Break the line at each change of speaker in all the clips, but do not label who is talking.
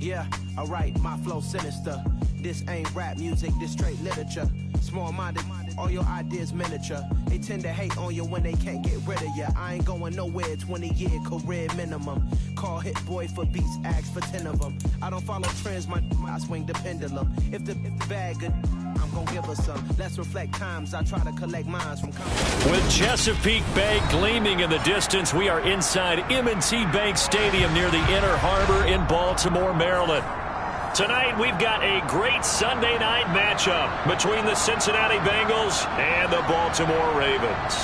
Yeah, alright, my flow sinister. This ain't rap music, this straight literature. Small-minded, all your ideas miniature. They tend to hate on you when they can't get rid of you. I ain't going nowhere, 20-year career minimum. Call Hit Boy for beats, ask for 10 of them. I don't follow trends, I swing the pendulum. If the bag good, I'm gonna give her some. Let's reflect times, I try to collect mines from...
With Chesapeake Bay gleaming in the distance, we are inside M&T Bank Stadium near the Inner Harbor in Baltimore, Maryland. Tonight, we've got a great Sunday night matchup between the Cincinnati Bengals and the Baltimore Ravens.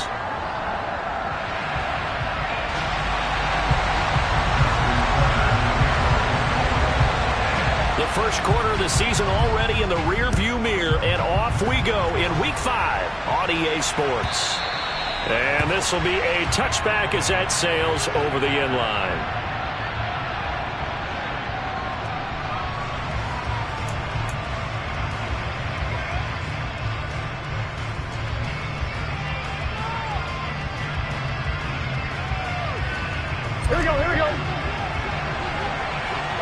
The first quarter of the season already in the rearview mirror, and off we go in Week 5 on EA Sports. And this will be a touchback as that sails over the end line.
Here we go, here we go.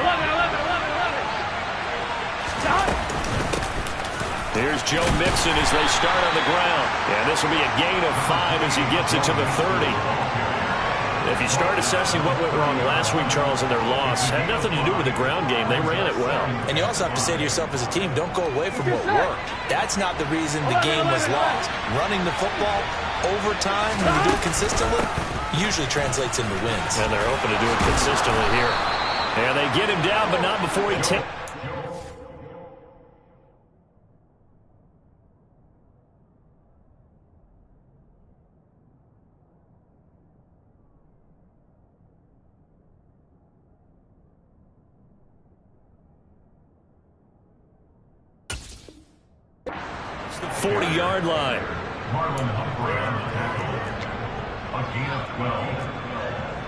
11. Stop.
Here's Joe Mixon as they start on the ground. And this will be a gain of 5 as he gets it to the 30. If you start assessing what went wrong last week, Charles, in their loss, had nothing to do with the ground game. They ran it well.
And you also have to say to yourself as a team, don't go away from what worked. That's not the reason the game was lost. Running the football over time, when you do it consistently, usually translates into wins.
And they're hoping to do it consistently here. And they get him down, but not before he takes. It's the 40-yard line.
Marlon Humphrey on the tackle. A gain of 12.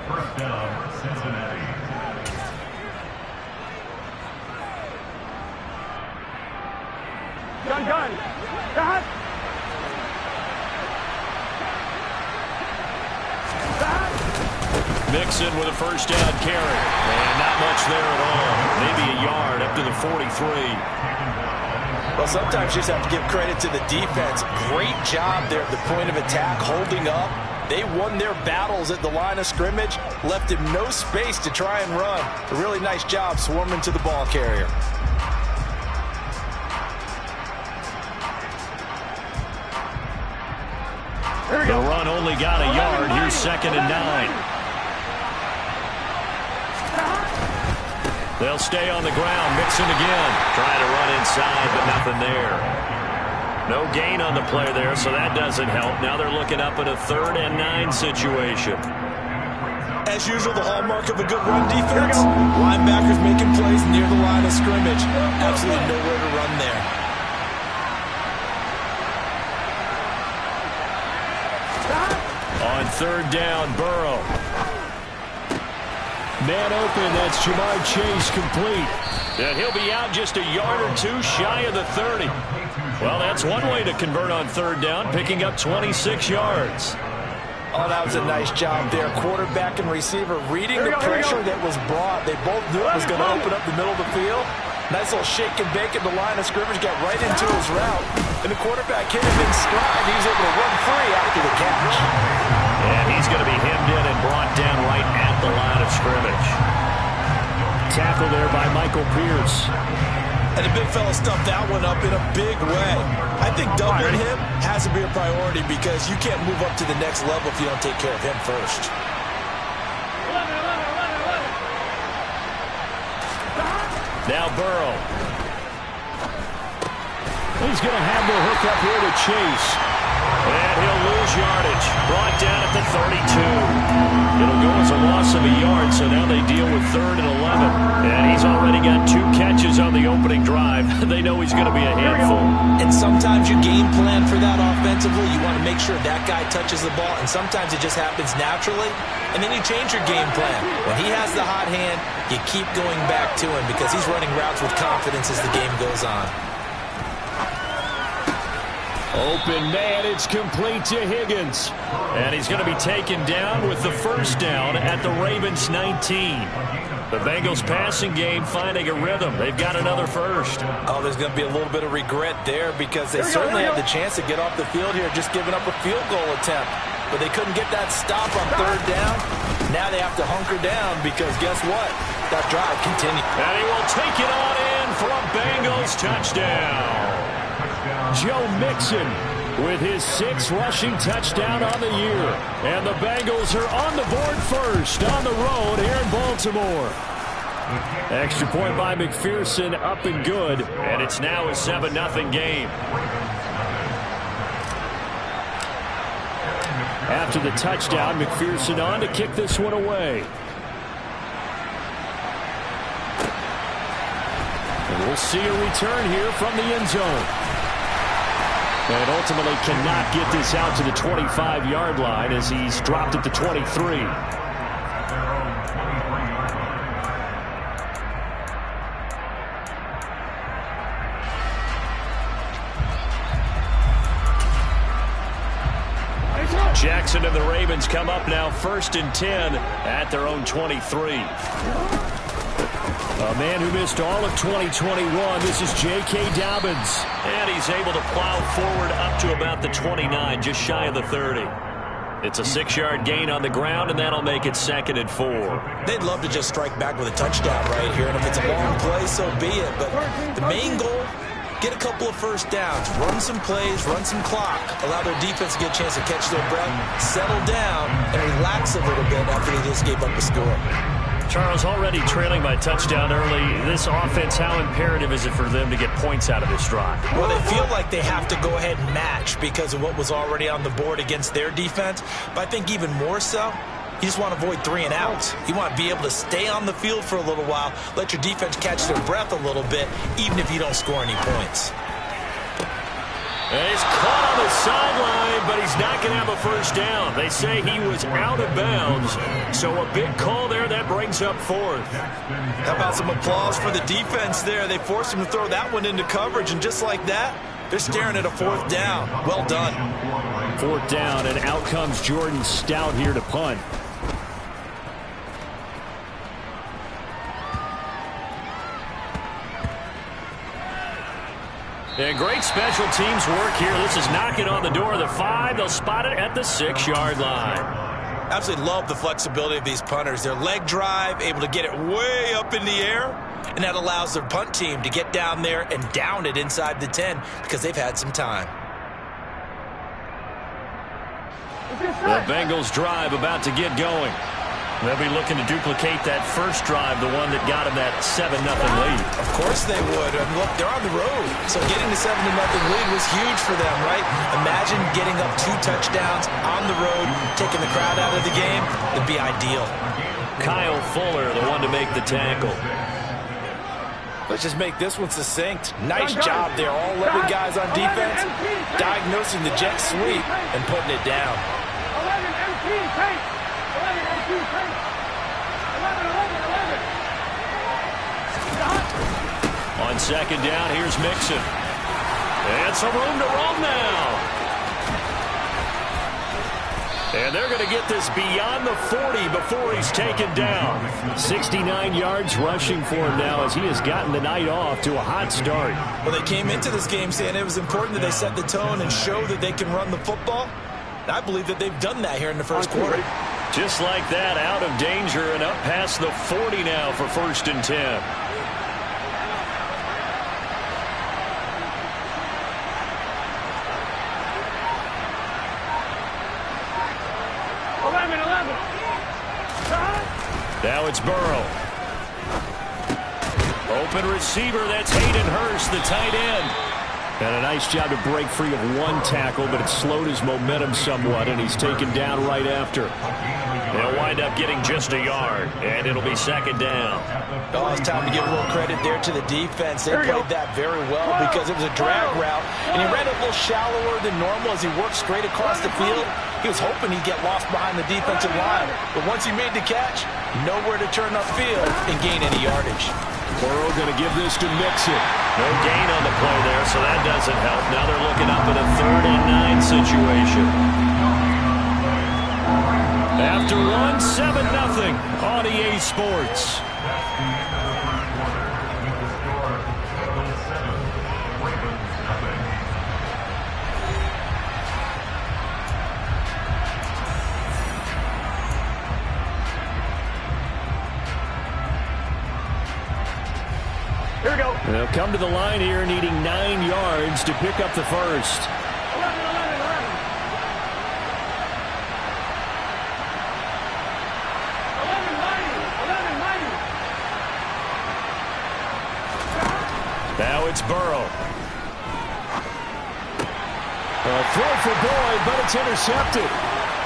First down, Cincinnati.
Gun. Stop.
Mixon with a first down carry. And not much there at all. Maybe a yard up to the 43.
Well, sometimes you just have to give credit to the defense. Great job there at the point of attack, holding up. They won their battles at the line of scrimmage, left him no space to try and run. A really nice job swarming to the ball carrier.
Here we go.
The run only got a yard. Here's 2nd and 9. They'll stay on the ground. Mixon again. Trying to run inside, but nothing there. No gain on the play there, so that doesn't help. Now they're looking up at a 3rd and 9 situation.
As usual, the hallmark of a good run defense. Linebackers making plays near the line of scrimmage. Absolutely nowhere to run there.
On 3rd down, Burrow. Man open, that's Jamar Chase complete. And he'll be out just a yard or two shy of the 30. Well, that's one way to convert on 3rd down, picking up 26 yards.
Oh, that was a nice job there. Quarterback and receiver reading the pressure that was brought. They both knew it was going to open up the middle of the field. Nice little shake and bake at the line of scrimmage, got right into his route. And the quarterback hit him in stride. He was able to run free after the catch.
And he's going to be hemmed in and brought down right at the line of scrimmage. Tackle there by Michael Pierce.
And the big fella stuffed that one up in a big way. I think doubling him has to be a priority because you can't move up to the next level if you don't take care of him first.
Now Burrow. He's going to have the hook up here to Chase. And he'll lose yardage. Brought down at the 32. It'll go as a loss of a yard, so now they deal with with 3rd and 11. And he's already got 2 catches on the opening drive. They know he's going to be a handful.
And sometimes you game plan for that offensively. You want to make sure that guy touches the ball, and sometimes it just happens naturally, and then you change your game plan. When he has the hot hand, you keep going back to him because he's running routes with confidence as the game goes on.
Open man, it's complete to Higgins. And he's going to be taken down with the 1st down at the Ravens 19. The Bengals passing game finding a rhythm. They've got another 1st.
Oh, there's going to be a little bit of regret there because they certainly had the chance to get off the field here, just giving up a field goal attempt. But they couldn't get that stop on 3rd down. Now they have to hunker down because guess what? That drive continues.
And he will take it on in for a Bengals touchdown. Joe Mixon with his 6th rushing touchdown on the year. And the Bengals are on the board first on the road here in Baltimore. Extra point by McPherson, up and good. And it's now a 7-0 game. After the touchdown, McPherson on to kick this one away. And we'll see a return here from the end zone. And ultimately cannot get this out to the 25-yard line as he's dropped at the 23. Jackson and the Ravens come up now 1st and 10 at their own 23. A man who missed all of 2021, this is J.K. Dobbins. And he's able to plow forward up to about the 29, just shy of the 30. It's a 6-yard gain on the ground, and that'll make it 2nd and 4.
They'd love to just strike back with a touchdown right here, and if it's a long play, so be it. But the main goal, get a couple of 1st downs, run some plays, run some clock, allow their defense to get a chance to catch their breath, settle down, and relax a little bit after they just gave up a score.
Charles, already trailing by touchdown early. This offense, how imperative is it for them to get points out of this drive?
Well, they feel like they have to go ahead and match because of what was already on the board against their defense. But I think even more so, you just want to avoid 3 and outs. You want to be able to stay on the field for a little while, let your defense catch their breath a little bit, even if you don't score any points.
And he's caught on the sideline, but he's not going to have a 1st down. They say he was out of bounds, so a big call there that brings up 4th.
How about some applause for the defense there? They forced him to throw that one into coverage, and just like that, they're staring at a 4th down. Well done.
4th down, and out comes Jordan Stout here to punt. And great special teams work here. This is knocking on the door of the 5. They'll spot it at the 6-yard line.
Absolutely love the flexibility of these punters. Their leg drive, able to get it way up in the air, and that allows their punt team to get down there and down it inside the 10 because they've had some time.
The Bengals drive about to get going. They'll be looking to duplicate that 1st drive, the one that got them that 7-0 lead.
Of course they would. I mean, look, they're on the road, so getting the 7-0 lead was huge for them, right? Imagine getting up 2 touchdowns on the road, taking the crowd out of the game. It'd be ideal.
Kyle Fuller, the one to make the tackle.
Let's just make this one succinct. Nice job there. All 11 guys on defense, diagnosing the jet sweep and putting it down.
11
On 2nd down, here's Mixon. And some room to roam now. And they're going to get this beyond the 40 before he's taken down. 69 yards rushing for him now as he has gotten the night off to a hot start.
Well, they came into this game saying it was important that they set the tone and show that they can run the football. And I believe that they've done that here in the 1st quarter.
Just like that, out of danger and up past the 40 now for 1st and 10. Now it's Burrow. Open receiver, that's Hayden Hurst, the tight end. And a nice job to break free of 1 tackle, but it slowed his momentum somewhat, and he's taken down right after. They'll wind up getting just a yard, and it'll be second down.
Oh, it's time to give a little credit there to the defense. They played that very well because it was a drag route, and he ran a little shallower than normal as he worked straight across the field. He was hoping he'd get lost behind the defensive line, but once he made the catch, nowhere to turn upfield and gain any yardage.
Burrow going to give this to Mixon. No gain on the play there, so that doesn't help. Now they're looking up at a 3rd and 9 situation. After one, 7-0 on EA Sports.
Here we go.
They'll come to the line here needing 9 yards to pick up the first.
11.
Now it's Burrow. A throw for Boyd, but it's intercepted.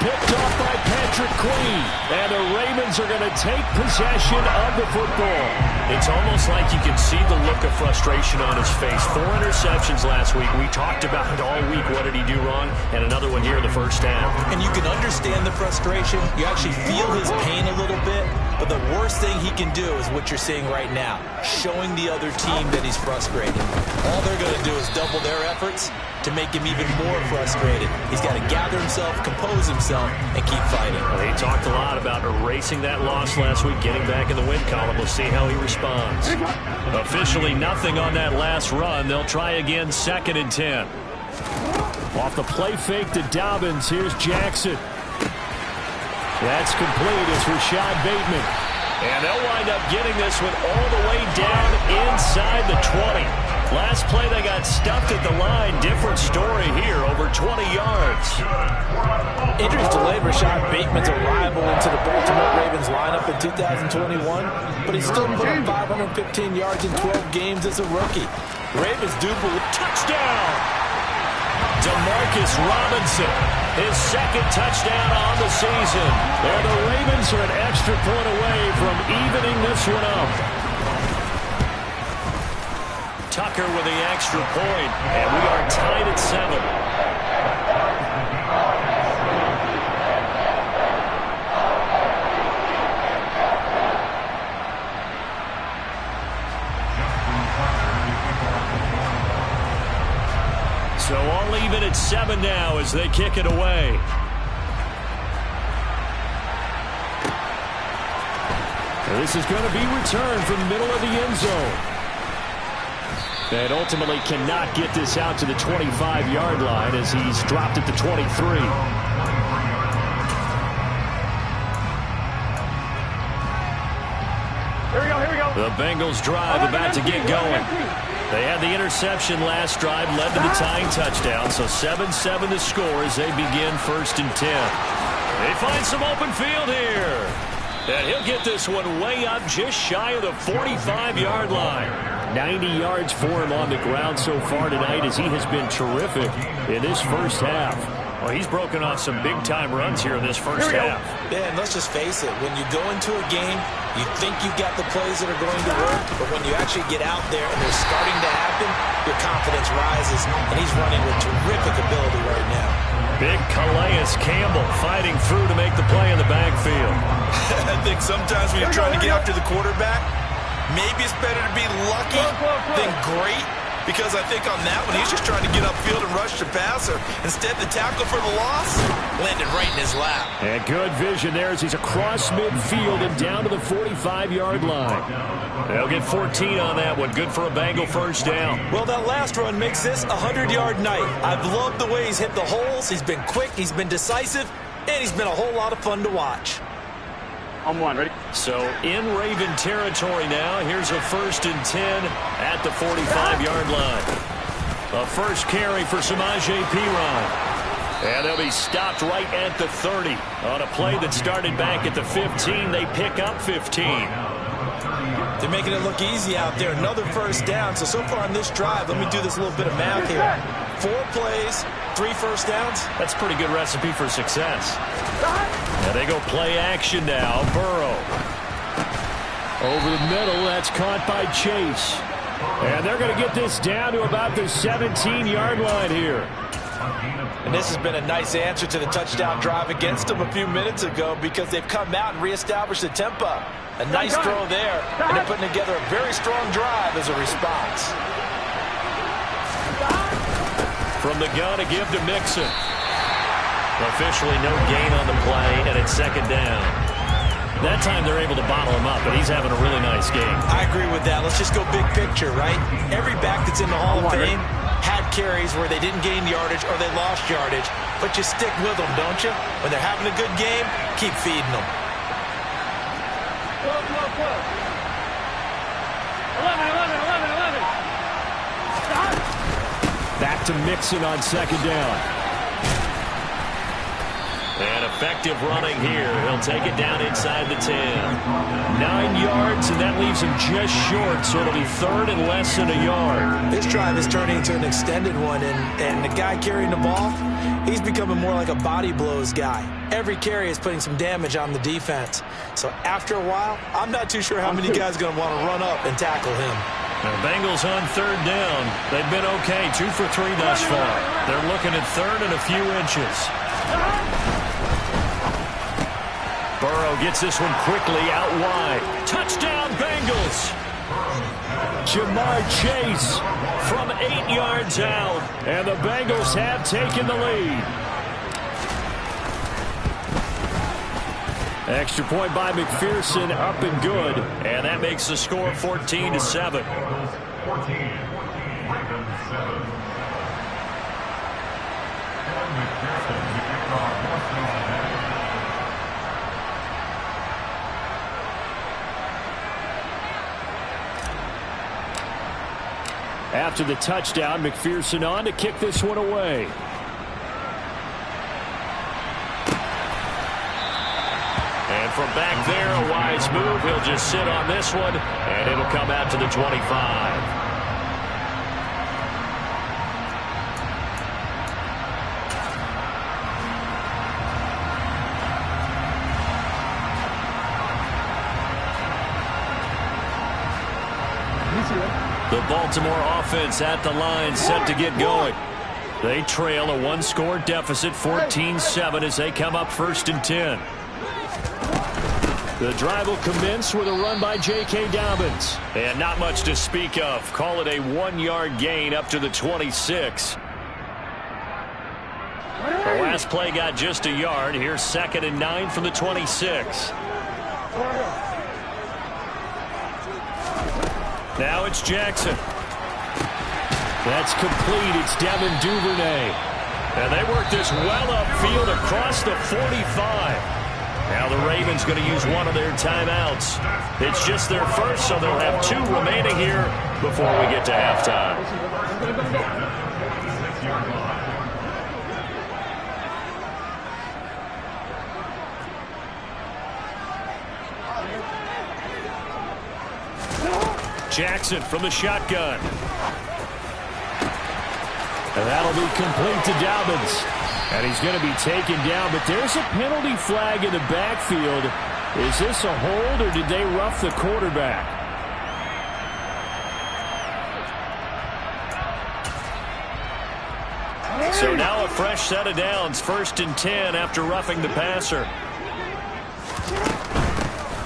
Picked off by Patrick Queen. And the Ravens are going to take possession of the football. It's almost like you can see the look of frustration on his face. 4 interceptions last week. We talked about it all week. What did he do wrong? And another one here in the first half.
And you can understand the frustration. You actually feel his pain a little bit. But the worst thing he can do is what you're seeing right now, showing the other team that he's frustrated. All they're going to do is double their efforts to make him even more frustrated. He's got to gather himself, compose himself, and keep fighting.
Well, he talked a lot about erasing that loss last week, getting back in the win column. We'll see how he responds. Officially nothing on that last run. They'll try again, 2nd and 10. Off the play fake to Dobbins. Here's Jackson. That's complete. It's Rashad Bateman. And they'll wind up getting this one all the way down inside the 20. Last play they got stuffed at the line. Different story here, over 20 yards.
Injuries delayed Rashad Bateman's arrival into the Baltimore Ravens lineup in 2021, but he still put up 515 yards in 12 games as a rookie. Ravens do believe.
Touchdown! Demarcus Robinson, his 2nd touchdown on the season. And the Ravens are an extra point away from evening this one up. Tucker with the extra point, and we are tied at 7. So all even at 7 now as they kick it away. This is going to be returned from the middle of the end zone. And ultimately cannot get this out to the 25-yard line as he's dropped at the 23.
Here we go.
The Bengals drive about to get going. They had the interception last drive, led to the tying touchdown. So 7-7 the score as they begin 1st and 10. They find some open field here. And he'll get this one way up just shy of the 45-yard line. 90 yards for him on the ground so far tonight as he has been terrific in this first half. Well, he's broken off some big-time runs here in this first half.
Yeah, and let's just face it. When you go into a game, you think you've got the plays that are going to work, but when you actually get out there and they're starting to happen, your confidence rises, and he's running with terrific ability right now.
Big Calais Campbell fighting through to make the play in the backfield.
I think sometimes when you're trying to get after the quarterback, maybe it's better to be lucky than great, because I think on that one, he's just trying to get upfield and rush the passer. Instead, the tackle for the loss landed right in his lap.
And good vision there as he's across midfield and down to the 45-yard line. They'll get 14 on that one. Good for a Bengal first down.
Well, that last run makes this a 100-yard night. I've loved the way he's hit the holes. He's been quick, he's been decisive, and he's been a whole lot of fun to watch.
On 1, ready?
So in Raven territory now. Here's a 1st and 10 at the 45-yard line. A first carry for Samaje Perine. And they'll be stopped right at the 30. On a play that started back at the 15, they pick up 15.
They're making it look easy out there. Another first down. So far on this drive, let me do this little bit of math here. 4 plays, 3 first downs.
That's a pretty good recipe for success. And they go play action now. Burrow. Over the middle, that's caught by Chase. And they're going to get this down to about the 17-yard line here.
And this has been a nice answer to the touchdown drive against them a few minutes ago because they've come out and reestablished the tempo. A nice throw there, and they're putting together a very strong drive as a response.
From the gun, a give to Mixon. Officially no gain on the play, and it's second down. That time they're able to bottle him up, but he's having a really nice game.
I agree with that. Let's just go big picture, right? Every back that's in the Hall of Fame had carries where they didn't gain yardage or they lost yardage, but you stick with them, don't you? When they're having a good game, keep feeding them.
11.
Back to Mixon on second down. And effective running here. He'll take it down inside the 10. 9 yards, and that leaves him just short, so it'll be third and less than a yard.
This drive is turning into an extended one, and the guy carrying the ball, he's becoming more like a body blows guy. Every carry is putting some damage on the defense. So after a while, I'm not too sure how many guys are going to want to run up and tackle him.
The Bengals on third down. They've been okay, 2 for 3 thus far. They're looking at third and a few inches. Burrow gets this one quickly out wide. Touchdown, Bengals! Jamar Chase from 8 yards out. And the Bengals have taken the lead. Extra point by McPherson, up and good. And that makes the score 14-7.
14, Ravens 7. And McPherson kicks off North Carolina.
After the touchdown, McPherson on to kick this one away. And from back there, a wise move. He'll just sit on this one, and it'll come out to the 25. The Baltimore offense at the line, set to get going. They trail a 1-score deficit, 14-7, as they come up 1st and 10. The drive will commence with a run by J.K. Dobbins. And not much to speak of. Call it a 1-yard gain up to the 26. The last play got just a yard. Here's 2nd and 9 from the 26. Now it's Jackson. That's complete. It's Devin Duvernay. And they work this well upfield across the 45. Now the Ravens going to use one of their timeouts. It's just their first, so they'll have 2 remaining here before we get to halftime. Jackson from the shotgun. And that'll be complete to Dobbins. And he's going to be taken down, but there's a penalty flag in the backfield. Is this a hold, or did they rough the quarterback? So now a fresh set of downs, 1st and 10 after roughing the passer.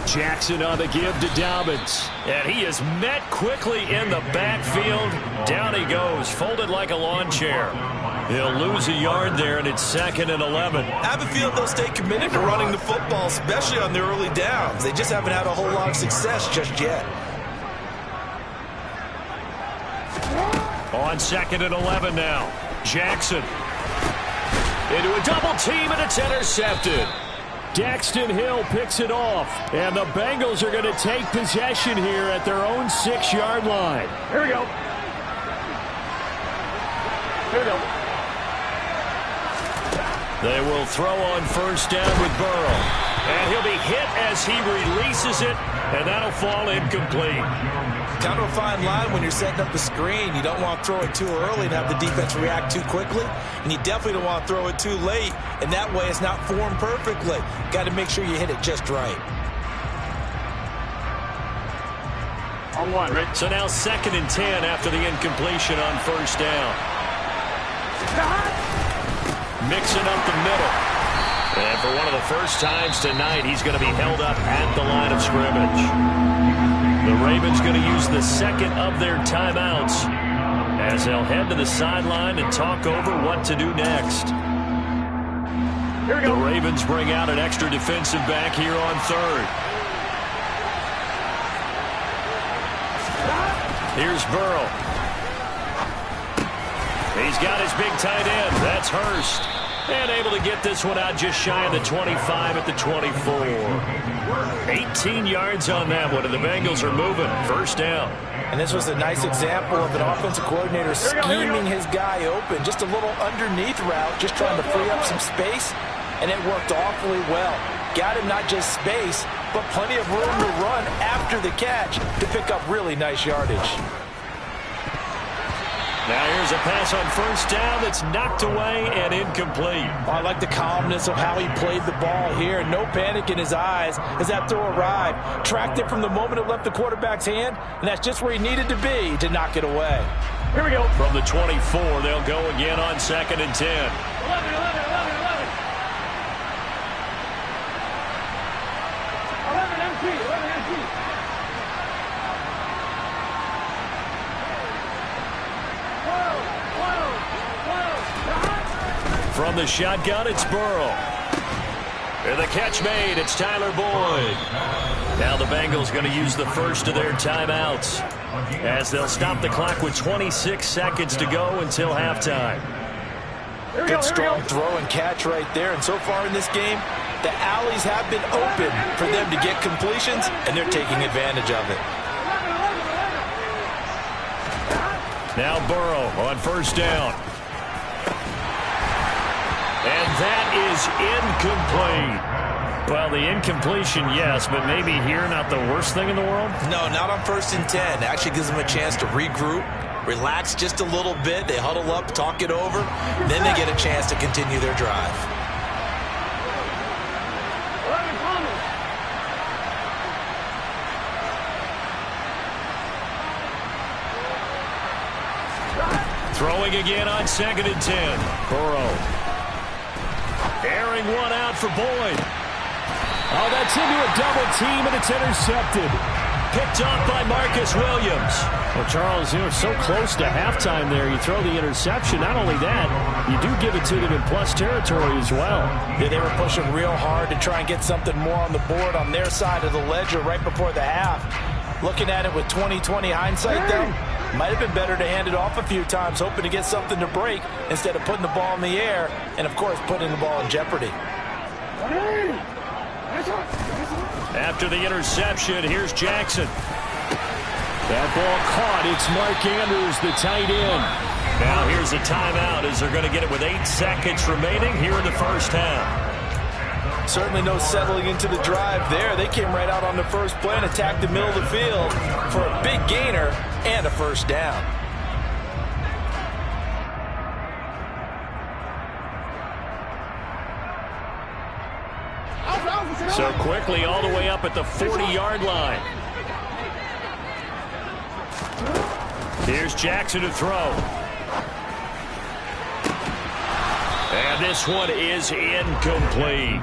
Jackson on the give to Dobbins. And he is met quickly in the backfield. Down he goes, folded like a lawn chair. He'll lose a yard there, and it's 2nd and 11.
I have a feeling they'll stay committed to running the football, especially on their early downs. They just haven't had a whole lot of success just yet.
On 2nd and 11 now. Jackson. Into a double team, and it's intercepted. Daxton Hill picks it off, and the Bengals are going to take possession here at their own 6-yard line.
Here we go. Here we go.
They will throw on 1st down with Burrow. And he'll be hit as he releases it, and that'll fall incomplete.
Kind of a fine line when you're setting up the screen. You don't want to throw it too early and have the defense react too quickly, and you definitely don't want to throw it too late, and that way it's not formed perfectly. Got to make sure you hit it just right.
On one, ready?
So now 2nd and 10 after the incompletion on first down. Mixing up the middle. And for one of the first times tonight, he's going to be held up at the line of scrimmage. The Ravens going to use the second of their timeouts as they'll head to the sideline and talk over what to do next.
Here we go.
The Ravens bring out an extra defensive back here on 3rd. Here's Burrow. He's got his big tight end. That's Hurst. And able to get this one out just shy of the 25 at the 24. 18 yards on that one, and the Bengals are moving. First down.
And this was a nice example of an offensive coordinator scheming his guy open. Just a little underneath route, just trying to free up some space, and it worked awfully well. Got him not just space, but plenty of room to run after the catch to pick up really nice yardage.
Now here's a pass on first down that's knocked away and incomplete.
I like the calmness of how he played the ball here. No panic in his eyes as that throw arrived. Tracked it from the moment it left the quarterback's hand, and that's just where he needed to be to knock it away.
Here we go.
From the 24, they'll go again on 2nd and 10.
11 MT.
From the shotgun, it's Burrow. And the catch made, it's Tyler Boyd. Now the Bengals going to use the first of their timeouts as they'll stop the clock with 26 seconds to go until halftime.
Good strong throw and catch right there. And so far in this game, the alleys have been open for them to get completions, and they're taking advantage of it.
Now Burrow on first down. And that is incomplete. Well, the incompletion, yes, but maybe here not the worst thing in the world?
No, not on 1st and 10. Actually gives them a chance to regroup, relax just a little bit. They huddle up, talk it over, then they get a chance to continue their drive.
Throwing again on 2nd and 10. Burrow. Airing one out for Boyd. Oh, that's into a double team, and it's intercepted. Picked off by Marcus Williams.
Well, Charles, so close to halftime there. You throw the interception. Not only that, you do give it to them in plus territory as well.
Yeah, they were pushing real hard to try and get something more on the board on their side of the ledger right before the half. Looking at it with 20/20 hindsight, though, might have been better to hand it off a few times, hoping to get something to break instead of putting the ball in the air and, of course, putting the ball in jeopardy.
After the interception, here's Jackson.
That ball caught. It's Mark Andrews, the tight end.
Now here's a timeout as they're going to get it with 8 seconds remaining here in the first half.
Certainly no settling into the drive there. They came right out on the first play and attacked the middle of the field for a big gainer and a first down.
So quickly all the way up at the 40-yard line. Here's Jackson to throw. And this one is incomplete.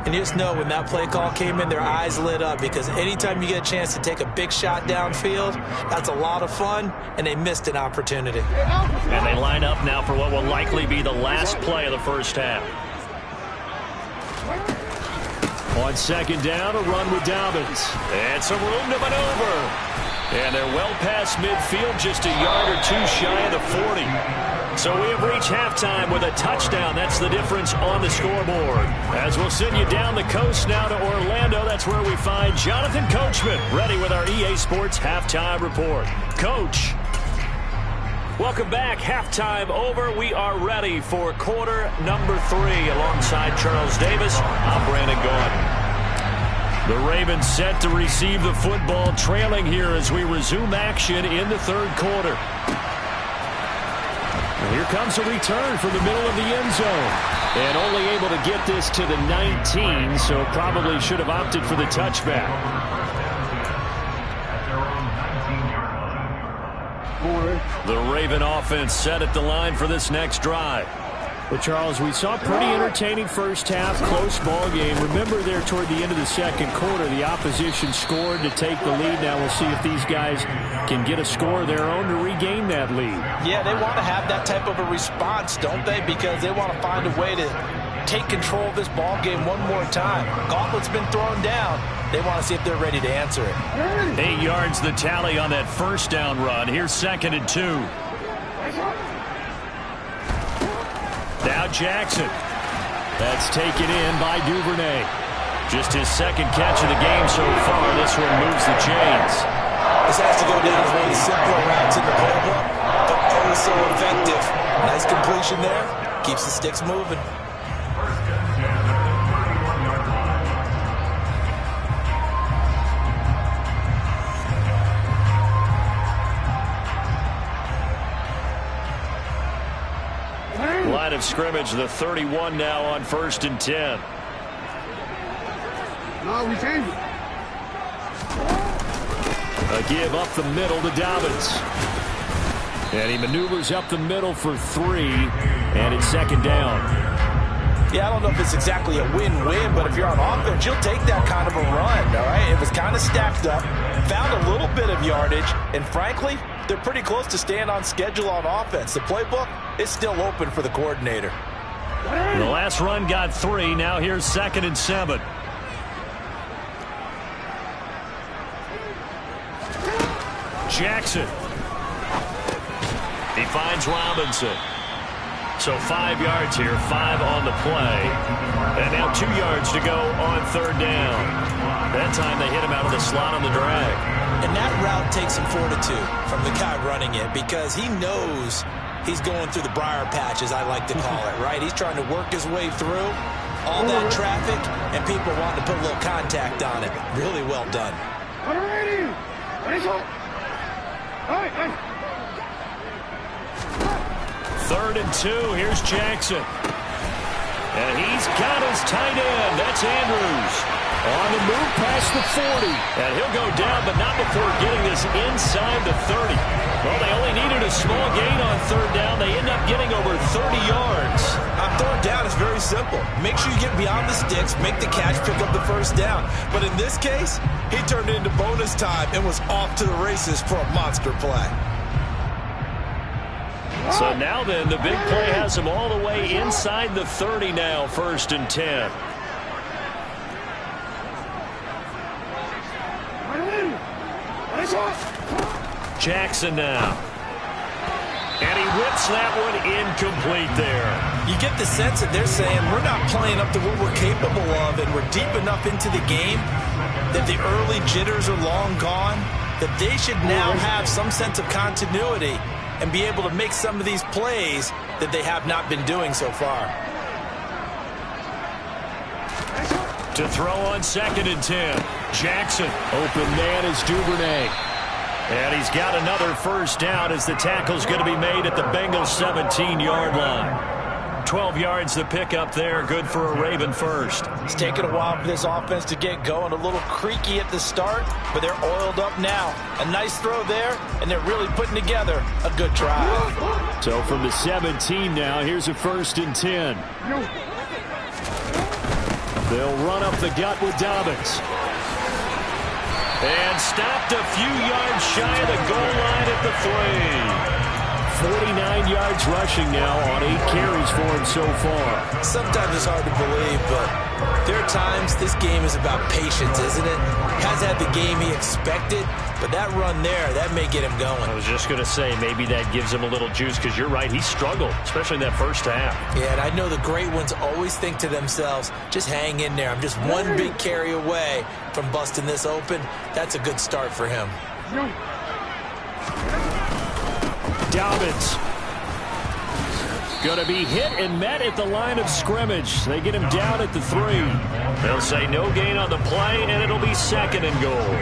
And you just know when that play call came in, their eyes lit up, because anytime you get a chance to take a big shot downfield, that's a lot of fun, and they missed an opportunity.
And they line up now for what will likely be the last play of the first half. On second down, a run with Dobbins. And some room to maneuver. And they're well past midfield, just a yard or two shy of the 40. So we have reached halftime with a touchdown. That's the difference on the scoreboard. As we'll send you down the coast now to Orlando, that's where we find Jonathan Coachman, ready with our EA Sports Halftime Report. Coach. Welcome back. Halftime over. We are ready for quarter number 3. Alongside Charles Davis, I'm Brandon Gaudin. The Ravens set to receive the football, trailing here as we resume action in the third quarter. And here comes a return from the middle of the end zone. And only able to get this to the 19, so probably should have opted for the touchback. The Raven offense set at the line for this next drive.
Well, Charles, we saw a pretty entertaining first half, close ball game. Remember there toward the end of the second quarter, the opposition scored to take the lead. Now we'll see if these guys can get a score of their own to regain that lead.
Yeah, they want to have that type of a response, don't they? Because they want to find a way to take control of this ball game one more time. Gauntlet's been thrown down. They want to see if they're ready to answer it.
8 yards the tally on that first down run. Here's 2nd and 2. Now Jackson. That's taken in by Duvernay. Just his second catch of the game so far. This one moves the chains.
This has to go down as one of the simpler routes in the playbook, but oh so effective. Nice completion there. Keeps the sticks moving.
Line of scrimmage, the 31 now on 1st and 10.
No, we change it.
A give up the middle to Dobbins. And he maneuvers up the middle for 3, and it's 2nd down.
Yeah, I don't know if it's exactly a win-win, but if you're on offense, you'll take that kind of a run, all right? It was kind of stacked up, found a little bit of yardage, and frankly, they're pretty close to staying on schedule on offense. The playbook is still open for the coordinator.
The last run got 3. Now here's 2nd and 7. Jackson. He finds Robinson. So 5 yards here, 5 on the play. And now 2 yards to go on 3rd down. That time they hit him out of the slot on the drag.
And that route takes some fortitude from the guy running it because he knows he's going through the briar patch, as I like to call it, right? He's trying to work his way through all that traffic and people wanting to put a little contact on it. Really well done.
3rd and 2. Here's Jackson. And he's got his tight end. That's Andrews. On the move past the 40. And he'll go down, but not before getting this inside the 30. Well, they only needed a small gain on 3rd down. They end up getting over 30 yards.
On 3rd down, it's very simple. Make sure you get beyond the sticks, make the catch, pick up the 1st down. But in this case, he turned it into bonus time and was off to the races for a monster play.
So now then, the big play has him all the way inside the 30 now, 1st and 10. Jackson now. And he whips that one incomplete there.
You get the sense that they're saying we're not playing up to what we're capable of and we're deep enough into the game that the early jitters are long gone, that they should now have some sense of continuity and be able to make some of these plays that they have not been doing so far.
To throw on 2nd and 10. Jackson. Open man is Duvernay. And he's got another 1st down as the tackle's going to be made at the Bengals 17-yard line. 12 yards the pickup there. Good for a Raven first.
It's taken a while for this offense to get going. A little creaky at the start, but they're oiled up now. A nice throw there, and they're really putting together a good drive.
So from the 17 now, here's a 1st and 10. They'll run up the gut with Dobbins.
And stopped a few yards shy of the goal line at the 3.
49 yards rushing now on 8 carries for him so far.
Sometimes it's hard to believe, but there are times this game is about patience, isn't it? Has had the game he expected, but that run there, that may get him going.
I was just going to say, maybe that gives him a little juice, because you're right, he struggled, especially in that first half.
Yeah, and I know the great ones always think to themselves, just hang in there. I'm just one big carry away from busting this open. That's a good start for him.
Dobbins. Going to be hit and met at the line of scrimmage. They get him down at the 3.
They'll say no gain on the play, and it'll be 2nd and goal.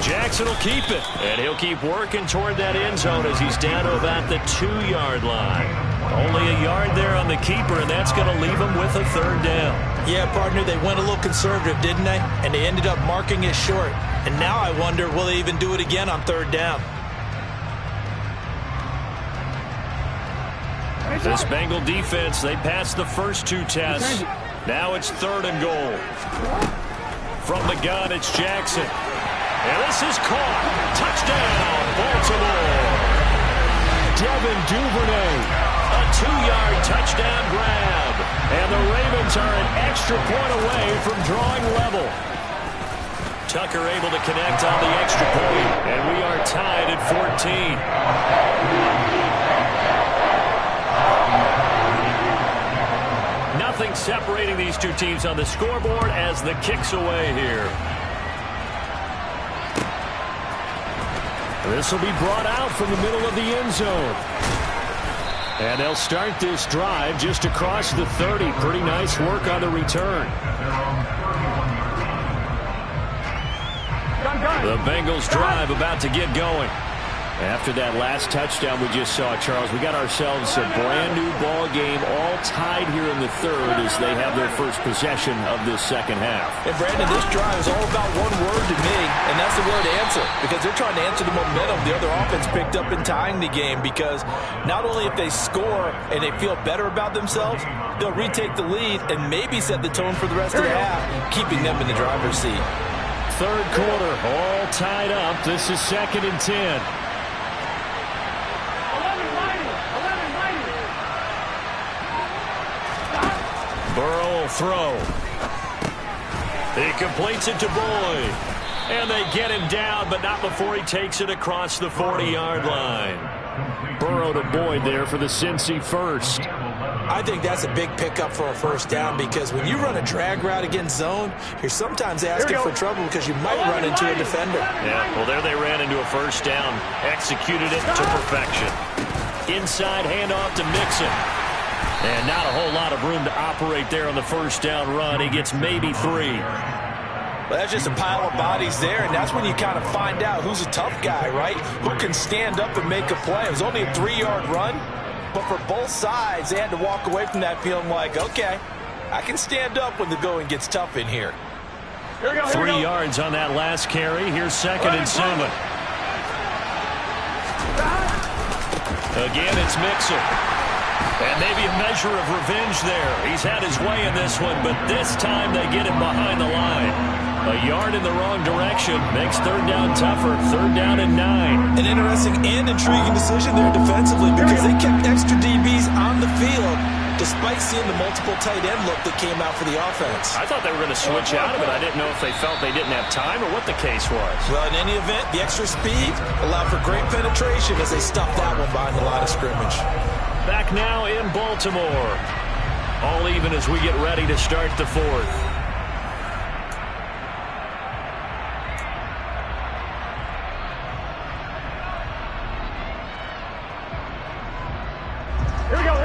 Jackson will keep it, and he'll keep working toward that end zone as he's down to about the 2-yard line. Only a yard there on the keeper, and that's going to leave him with a 3rd down.
Yeah, partner, they went a little conservative, didn't they? And they ended up marking it short. And now I wonder, will they even do it again on 3rd down?
This Bengal defense, they passed the first 2 tests. Now it's 3rd and goal. From the gun, it's Jackson. And this is caught. Touchdown, Baltimore.
Devin Duvernay.
A 2-yard touchdown grab. And the Ravens are an extra point away from drawing level. Tucker able to connect on the extra point. And we are tied at 14. Nothing separating these two teams on the scoreboard as the kick's away here.
This will be brought out from the middle of the end zone. And they'll start this drive just across the 30. Pretty nice work on the return.
The Bengals drive about to get going. After that last touchdown we just saw, Charles, we got ourselves a brand-new ball game, all tied here in the 3rd as they have their first possession of this 2nd half.
And, Brandon, this drive is all about one word to me, and that's the word answer, because they're trying to answer the momentum the other offense picked up in tying the game, because not only if they score and they feel better about themselves, they'll retake the lead and maybe set the tone for the rest of the half, keeping them in the driver's seat.
3rd quarter, all tied up. This is 2nd and 10.
Burrow will throw. He completes it to Boyd. And they get him down, but not before he takes it across the 40-yard line.
Burrow to Boyd there for the Cincy first.
I think that's a big pickup for a 1st down, because when you run a drag route against zone, you're sometimes asking for trouble because you might run into a defender.
Yeah, well, there they ran into a 1st down. Executed it to perfection. Inside handoff to Mixon. And not a whole lot of room to operate there on the 1st down run. He gets maybe 3.
Well, that's just a pile of bodies there, and that's when you kind of find out who's a tough guy, right? Who can stand up and make a play. It was only a 3-yard run, but for both sides, they had to walk away from that feeling like, okay, I can stand up when the going gets tough in here.
Here we go,
3 yards on that last carry. Here's 2nd and 7. Again, it's Mixon. And maybe a measure of revenge there. He's had his way in this one, but this time they get him behind the line. A yard in the wrong direction makes 3rd down tougher. 3rd down and 9.
An interesting and intriguing decision there defensively, because they kept extra DBs on the field despite seeing the multiple tight end look that came out for the offense.
I thought they were going to switch out of it. I didn't know if they felt they didn't have time or what the case was.
Well, in any event, the extra speed allowed for great penetration as they stuffed that one behind the line of scrimmage.
Back now in Baltimore. All even as we get ready to start the 4th.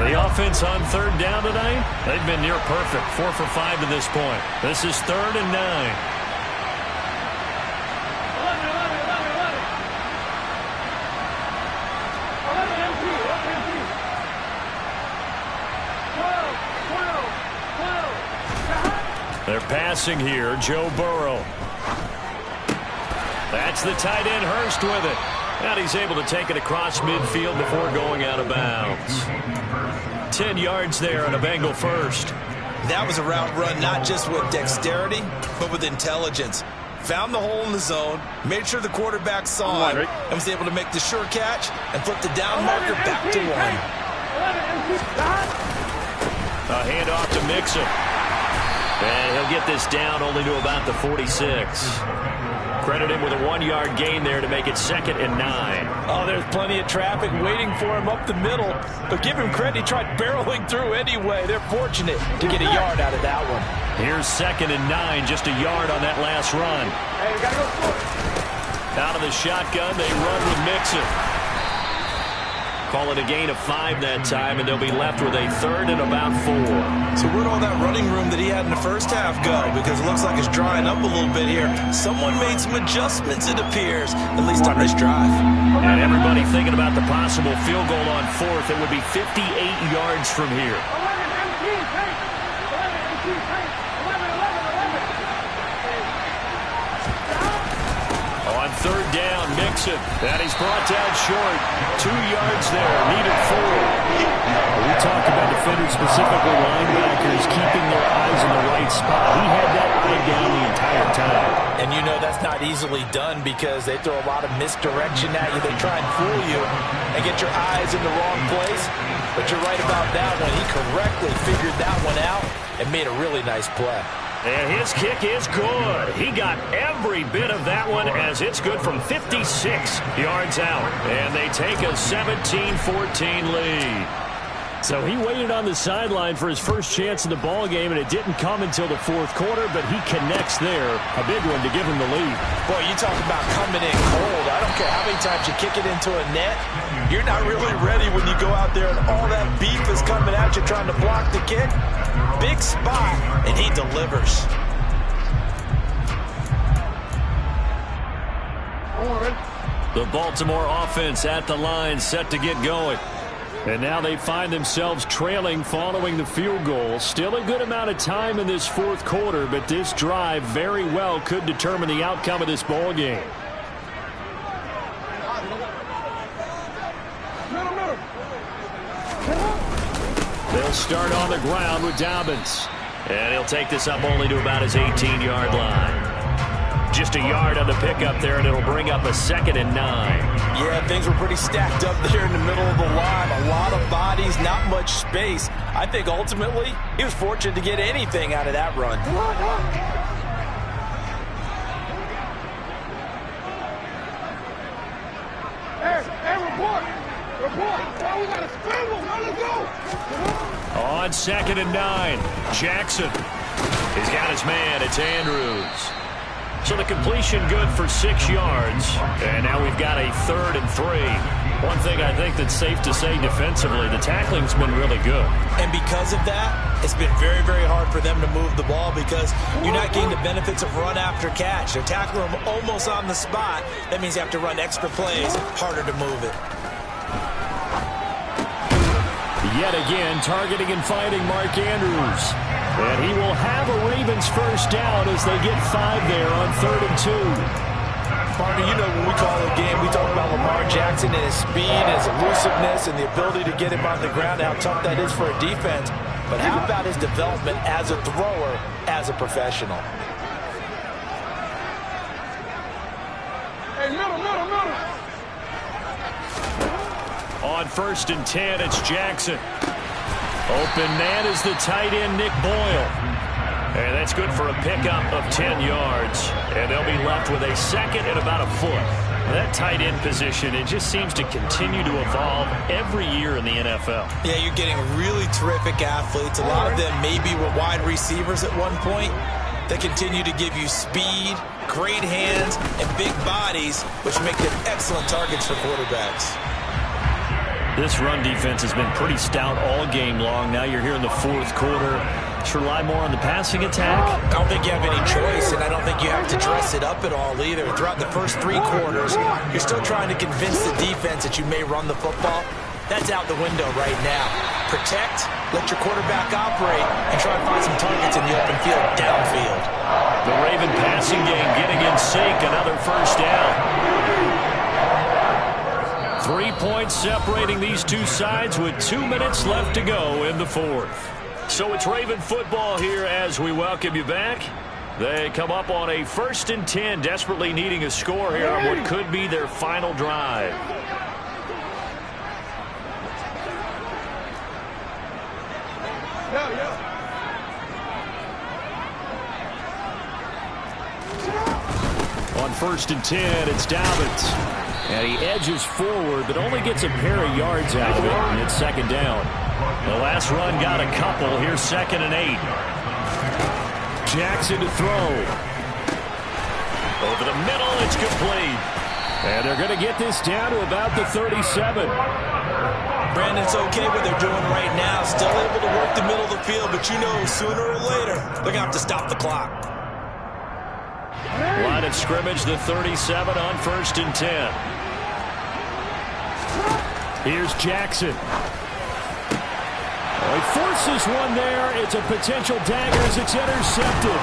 The offense on 3rd down tonight, they've been near perfect. 4 for 5 to this point. This is 3rd and 9. They're passing here, Joe Burrow. That's the tight end, Hurst, with it. And he's able to take it across midfield before going out of bounds. 10 yards there on a Bengal first.
That was a route run not just with dexterity, but with intelligence. Found the hole in the zone, made sure the quarterback saw it, and was able to make the sure catch and flip the down marker back to 1.
A handoff to Mixon. And he'll get this down only to about the 46. Credit him with a 1-yard gain there to make it 2nd and 9.
Oh, there's plenty of traffic waiting for him up the middle. But give him credit, he tried barreling through anyway. They're fortunate to get a yard out of that one.
Here's 2nd and 9, just a yard on that last run.
Hey, we got to go for it.
Out of the shotgun, they run with Mixon. Call it a gain of 5 that time, and they'll be left with a third and about 4.
So where'd all that running room that he had in the first half go? Because it looks like it's drying up a little bit here. Someone made some adjustments, it appears, at least on this drive.
And everybody thinking about the possible field goal on 4th. It would be 58 yards from here. On third down, Mixon. And he's brought down short. 2 yards there. Needed 4.
We talked about defenders, specifically linebackers, keeping their eyes in the right spot. He had that eye down the entire time.
And you know that's not easily done because they throw a lot of misdirection at you. They try and fool you and get your eyes in the wrong place. But you're right about that one. He correctly figured that one out and made a really nice play.
And his kick is good. He got every bit of that one as it's good from 56 yards out. And they take a 17-14 lead.
So he waited on the sideline for his first chance in the ball game, and it didn't come until the 4th quarter, but he connects there. A big one to give him the lead.
Boy, you talk about coming in cold. I don't care how many times you kick it into a net. You're not really ready when you go out there and all that beef is coming at you trying to block the kick. Big spot, and he delivers.
The Baltimore offense at the line, set to get going.
And now they find themselves trailing following the field goal. Still a good amount of time in this 4th quarter, but this drive very well could determine the outcome of this ball game. They'll start on the ground with Dobbins.
And he'll take this up only to about his 18-yard line. Just a yard on the pickup there, and it'll bring up a 2nd and 9.
Yeah, things were pretty stacked up there in the middle of the line. A lot of bodies, not much space. I think ultimately he was fortunate to get anything out of that run.
Hey, report! Oh, we got a scramble! Now let's go!
On 2nd and 9, Jackson. He's got his man. It's Andrews. So the completion good for 6 yards. And now we've got a 3rd and 3. One thing I think that's safe to say defensively, the tackling's been really good.
And because of that, it's been very, very hard for them to move the ball because you're not getting the benefits of run after catch. They're tackling them almost on the spot. That means you have to run extra plays, harder to move it.
Yet again, targeting and fighting Mark Andrews. And he will have a Ravens first down as they get 5 there on 3rd and 2.
Partner, you know when we call a game, we talk about Lamar Jackson and his speed, his elusiveness, and the ability to get him on the ground, how tough that is for a defense. But how about his development as a thrower, as a professional?
Hey, middle.
On 1st and 10, it's Jackson. Open man is the tight end, Nick Boyle. And that's good for a pickup of 10 yards. And they'll be left with a 2nd and about a foot. That tight end position, it just seems to continue to evolve every year in the NFL.
Yeah, you're getting really terrific athletes. A lot of them maybe were wide receivers at one point. They continue to give you speed, great hands, and big bodies, which make them excellent targets for quarterbacks.
This run defense has been pretty stout all game long. Now you're here in the 4th quarter. Just rely more on the passing attack.
I don't think you have any choice, and I don't think you have to dress it up at all either. Throughout the first 3 quarters, you're still trying to convince the defense that you may run the football. That's out the window right now. Protect, let your quarterback operate, and try and find some targets in the open field downfield.
The Raven passing game getting in sync. Another first down. 3 points separating these two sides with 2 minutes left to go in the 4th. So it's Raven football here as we welcome you back. They come up on a 1st and 10, desperately needing a score here on what could be their final drive. On 1st and 10, it's Dobbins. And he edges forward, but only gets a pair of yards out of it, and it's 2nd down. The last run got a couple. Here's 2nd and 8. Jackson to throw. Over the middle, it's complete.
And they're going to get this down to about the 37.
Brandon, it's okay what they're doing right now. Still able to work the middle of the field, but you know sooner or later they're going to have to stop the clock.
Line of scrimmage, the 37 on 1st and 10.
Here's Jackson. Oh, he forces one there. It's a potential dagger as it's intercepted.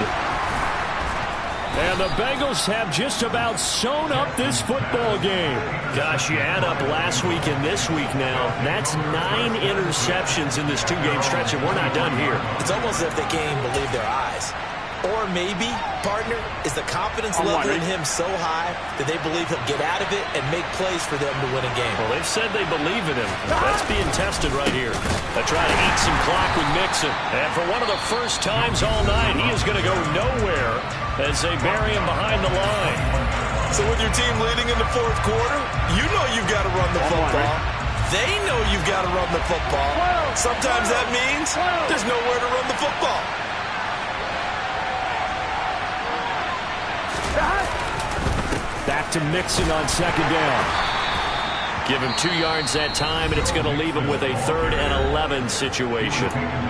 And the Bengals have just about sewn up this football game.
Gosh, you add up last week and this week now. That's 9 interceptions in this 2-game stretch, and we're not done here.
It's almost as if they can't even believe their eyes. Or maybe, partner, is the confidence level in him so high that they believe he'll get out of it and make plays for them to win a game.
Well, they've said they believe in him. That's being tested right here. They try to eat some clock with Mixon. And for one of the first times all night, he is going to go nowhere as they bury him behind the line.
So with your team leading in the 4th quarter, you know you've got to run the football. They know you've got to run the football. Sometimes that means there's nowhere to run the football.
Back to Mixon on 2nd down.
Give him 2 yards that time, and it's going to leave him with a 3rd and 11 situation.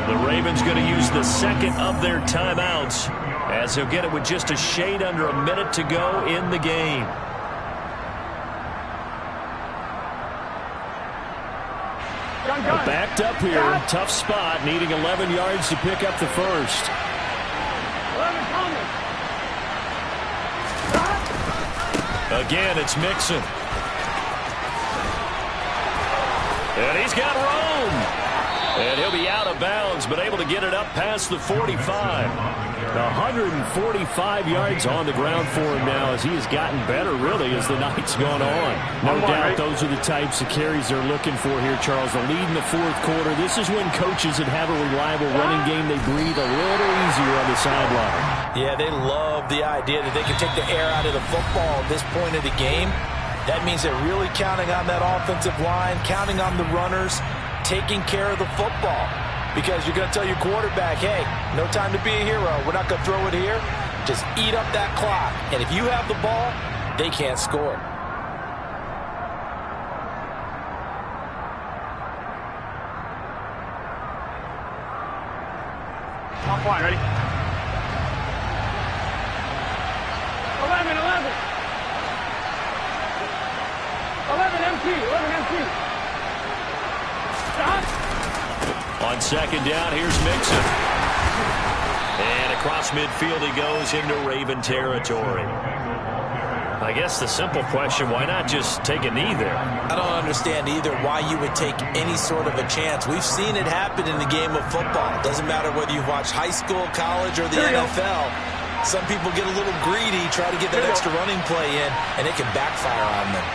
The Ravens going to use the 2nd of their timeouts as he'll get it with just a shade under a minute to go in the game.
Backed up here. Tough spot. Needing 11 yards to pick up the first.
Again, it's Mixon. And he's got room. And he'll be out of bounds, but able to get it up past the 45.
145 yards on the ground for him now as he has gotten better, really, as the night's gone on. No doubt those are the types of carries they're looking for here, Charles. The lead in the 4th quarter. This is when coaches that have a reliable running game, they breathe a little easier on the sideline.
Yeah, they love the idea that they can take the air out of the football at this point of the game. That means they're really counting on that offensive line, counting on the runners, taking care of the football. Because you're going to tell your quarterback, hey, no time to be a hero. We're not going to throw it here. Just eat up that clock. And if you have the ball, they can't score.
Top line, ready? 11, 11 empty. Stop.
On 2nd down, here's Mixon. And across midfield he goes into Raven territory. I guess the simple question, why not just take a knee there?
I don't understand either why you would take any sort of a chance. We've seen it happen in the game of football. It doesn't matter whether you watch high school, college, or the NFL. Some people get a little greedy, try to get that extra running play in, and it can backfire on them.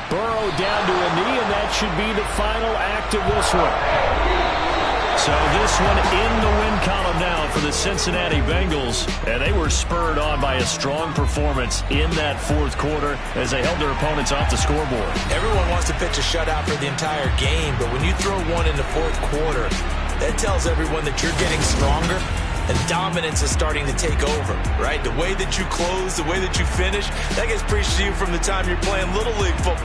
Burrow down to a knee, and that should be the final act of this one.
So this one in the win column now for the Cincinnati Bengals, and they were spurred on by a strong performance in that 4th quarter as they held their opponents off the scoreboard.
Everyone wants to pitch a shutout for the entire game, but when you throw one in the 4th quarter, that tells everyone that you're getting stronger and dominance is starting to take over, right? The way that you close, the way that you finish, that gets preached to you from the time you're playing Little League football.